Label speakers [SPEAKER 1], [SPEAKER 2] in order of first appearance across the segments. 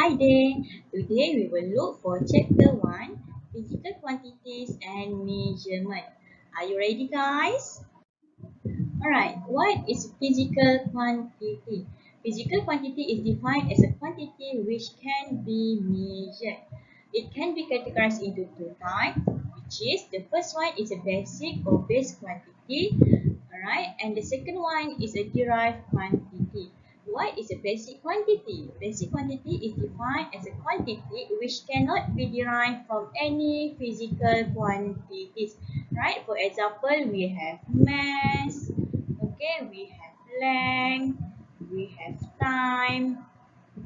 [SPEAKER 1] Hi there. Today we will look for chapter 1, physical quantities and measurement. Are you ready, guys? Alright, what is physical quantity? Physical quantity is defined as a quantity which can be measured. It can be categorized into two types, which is the first one is a basic or base quantity, alright, and the second one is a derived quantity. What is a basic quantity? Basic quantity is defined as a quantity which cannot be derived from any physical quantities. Right? For example, we have mass, okay, we have length, we have time,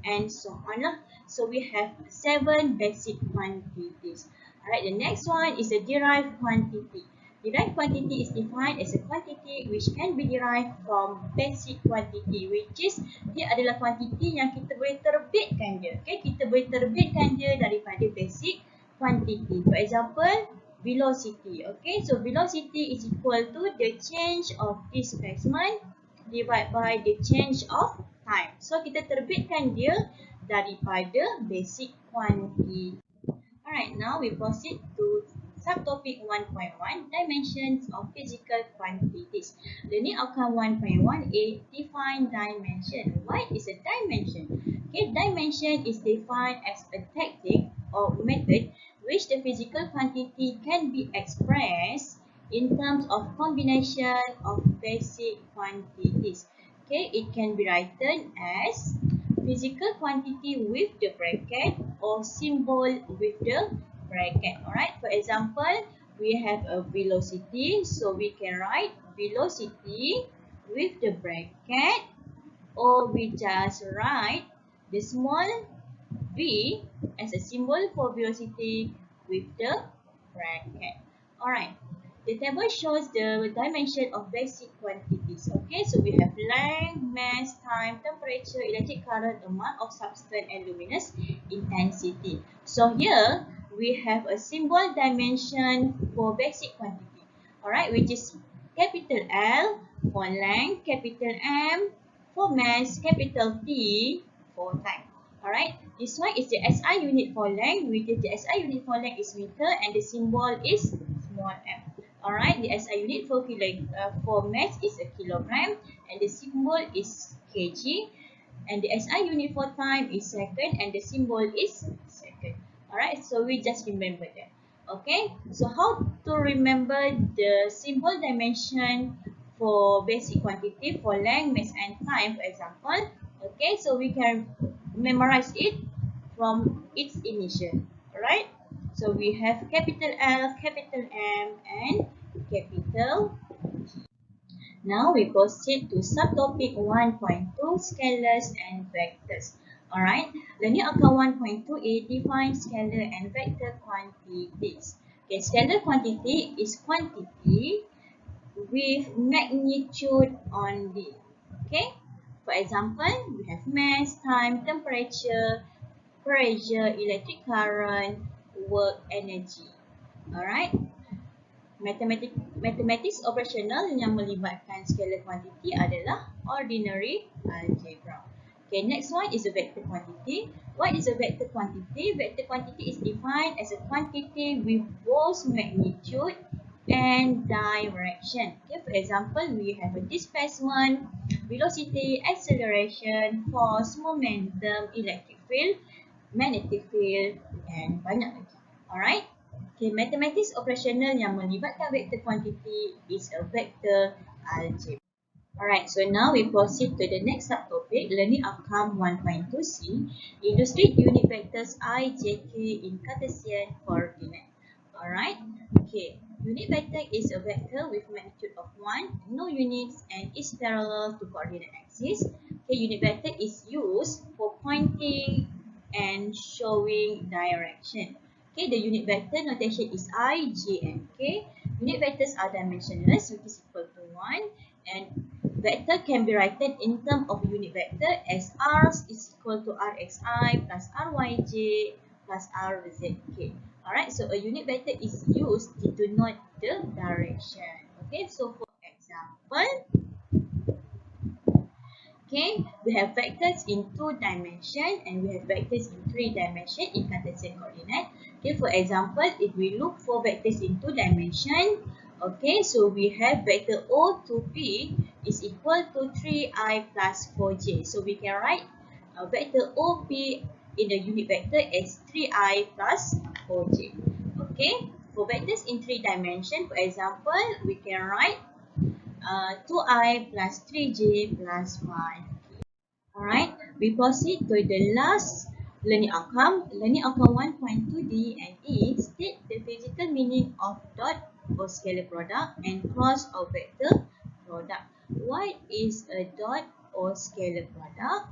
[SPEAKER 1] and so on. So we have 7 basic quantities. Alright, the next one is a derived quantity. Derived quantity is defined as a quantity which can be derived from basic quantity, which is dia adalah quantity yang kita boleh terbitkan dia. Okay, kita boleh terbitkan dia daripada basic quantity. For example, velocity. Okay, so velocity is equal to the change of displacement divided by the change of time. So kita terbitkan dia daripada basic quantity. Alright, now we proceed to subtopic 1.1, dimensions of physical quantities. Learning outcome 1.1a, define dimension. What is a dimension? Okay, dimension is defined as a tactic or method which the physical quantity can be expressed in terms of combination of basic quantities. Okay, it can be written as physical quantity with the bracket or symbol with the bracket. Alright, for example, we have a velocity, so we can write velocity with the bracket, or we just write the small v as a symbol for velocity with the bracket. Alright, the table shows the dimension of basic quantities. Okay, so we have length, mass, time, temperature, electric current, amount of substance, and luminous intensity. So here we have a symbol dimension for basic quantity. Alright, which is capital L for length, capital M for mass, capital T for time. Alright, this one is the SI unit for length, which is the SI unit for length is meter and the symbol is small m. Alright, the SI unit for mass is a kilogram and the symbol is kg. And the SI unit for time is second and the symbol is second. Alright, so we just remember that. Okay, so how to remember the symbol dimension for basic quantity for length, mass and time, for example. Okay, so we can memorize it from its initial. Alright, so we have capital L, capital M, and capital G. Now we proceed to subtopic 1.2, scalars and vectors. Alright, learning outcome 1.2a, define scalar and vector quantities. Okay, scalar quantity is quantity with magnitude only. Okay, for example, we have mass, time, temperature, pressure, electric current, work, energy. Alright, mathematics operational yang melibatkan scalar quantity adalah ordinary algebra. Okay, next one is a vector quantity. What is a vector quantity? Vector quantity is defined as a quantity with both magnitude and direction. Okay, for example, we have a displacement, velocity, acceleration, force, momentum, electric field, magnetic field, and banyak lagi. Alright. Okay, mathematics operational yang melibatkan vector quantity is a vector algebra. Alright, so now we proceed to the next subtopic, learning outcome 1.2c, illustrate unit vectors I, J, K in Cartesian coordinate. Alright, okay, unit vector is a vector with magnitude of 1, no units, and is parallel to coordinate axis. Okay, unit vector is used for pointing and showing direction. Okay, the unit vector notation is I, J, and K. Unit vectors are dimensionless, which is equal to 1, and vector can be written in terms of unit vector as R is equal to Rxi plus Ryj plus Rzk. Alright, so a unit vector is used to denote the direction. Okay, so for example, Okay, we have vectors in 2 dimension and we have vectors in 3 dimension in Cartesian coordinate. Okay, for example, if we look for vectors in 2 dimension, okay, so we have vector O to P is equal to 3i plus 4j. So we can write vector OP in the unit vector as 3i plus 4j. Okay, for vectors in 3 dimension, for example, we can write 2i plus 3j plus 5. Alright, we proceed to the last learning outcome. Learning outcome 1.2d and E state the physical meaning of dot or scalar product and cross or vector product. What is a dot or scalar product?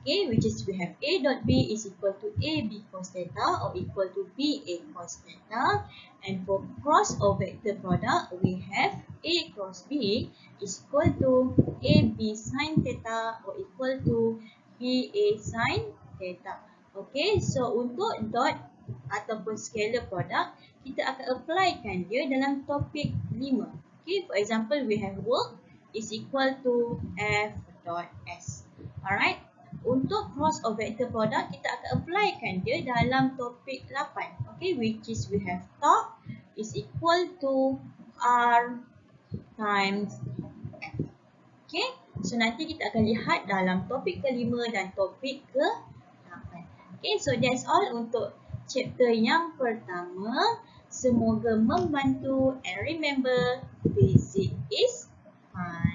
[SPEAKER 1] Okay, which is we have A dot B is equal to AB cos theta or equal to BA cos theta. And for cross or vector product, we have A cross B is equal to AB sin theta or equal to BA sin theta. Okay, so untuk dot ataupun scalar product, kita akan applykan dia dalam topik 5. Okay, for example, we have work is equal to F dot S. Alright, untuk cross or vector product, kita akan applykan dia dalam topik 8. Okay, which is we have top is equal to R times F. Okay, so nanti kita akan lihat dalam topik ke-5 dan topik ke-8. Okay, so that's all untuk chapter yang pertama. Semoga membantu and remember basic is fun.